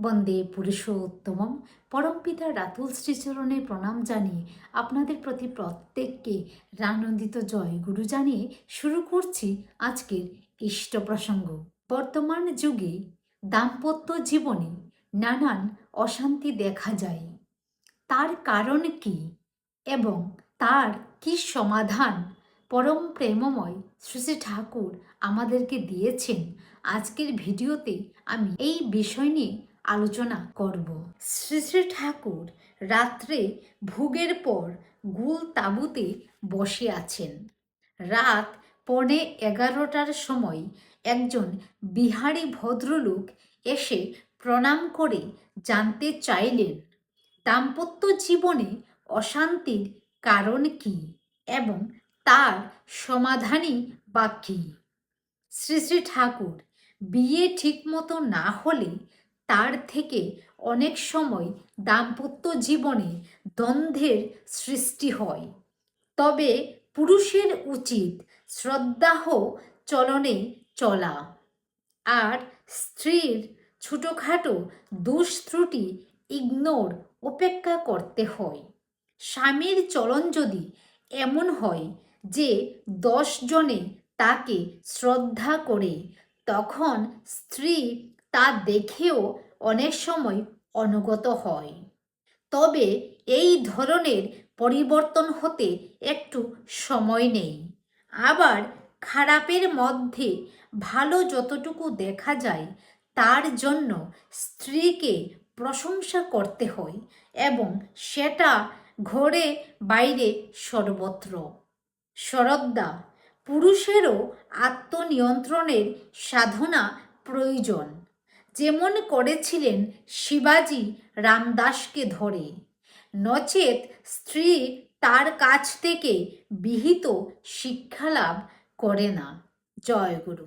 বন্দে পুরুষোত্তমম। পরমপিতা রাতুল শ্রীচরণে প্রণাম জানিয়ে আপনাদের প্রতি প্রত্যেককে আনন্দিত জয় গুরু জানিয়ে শুরু করছি আজকের ইষ্ট প্রসঙ্গ। বর্তমান যুগে দাম্পত্য জীবনে নানান অশান্তি দেখা যায়। তার কারণ কি এবং তার কি সমাধান পরম প্রেমময় শ্রী শ্রী ঠাকুর আমাদেরকে দিয়েছেন, আজকের ভিডিওতে আমি এই বিষয় নিয়ে আলোচনা করব। শ্রী শ্রী ঠাকুর রাত্রে ভোগের পর গুল তাঁবুতে বসে আছেন। রাত 11:15টার সময় একজন বিহারী ভদ্রলোক এসে প্রণাম করে জানতে চাইলেন দাম্পত্য জীবনে অশান্তির কারণ কি এবং তার সমাধানই বা কী। শ্রী শ্রী ঠাকুর বিয়ে ঠিকমতো না হলে তার থেকে অনেক সময় দাম্পত্য জীবনে দ্বন্দ্বের সৃষ্টি হয়। তবে পুরুষের উচিত শ্রদ্ধাহ চলনে চলা, আর স্ত্রীর ছোটোখাটো দোষ ত্রুটি ইগনোর উপেক্ষা করতে হয়। স্বামীর চলন যদি এমন হয় যে 10 জনে তাকে শ্রদ্ধা করে, তখন স্ত্রী তা দেখেও অনেক সময় অনুগত হয়। তবে এই ধরনের পরিবর্তন হতে একটু সময় নেই। আবার খারাপের মধ্যে ভালো যতটুকু দেখা যায় তার জন্য স্ত্রীকে প্রশংসা করতে হয় এবং সেটা ঘরে বাইরে সর্বত্র। শ্রদ্ধা পুরুষেরও আত্মনিয়ন্ত্রণের সাধনা প্রয়োজন, যেমন করেছিলেন শিবাজি রামদাসকে ধরে, নচেত স্ত্রী তার কাছ থেকে বিহিত শিক্ষালাভ করে না। জয় গুরু।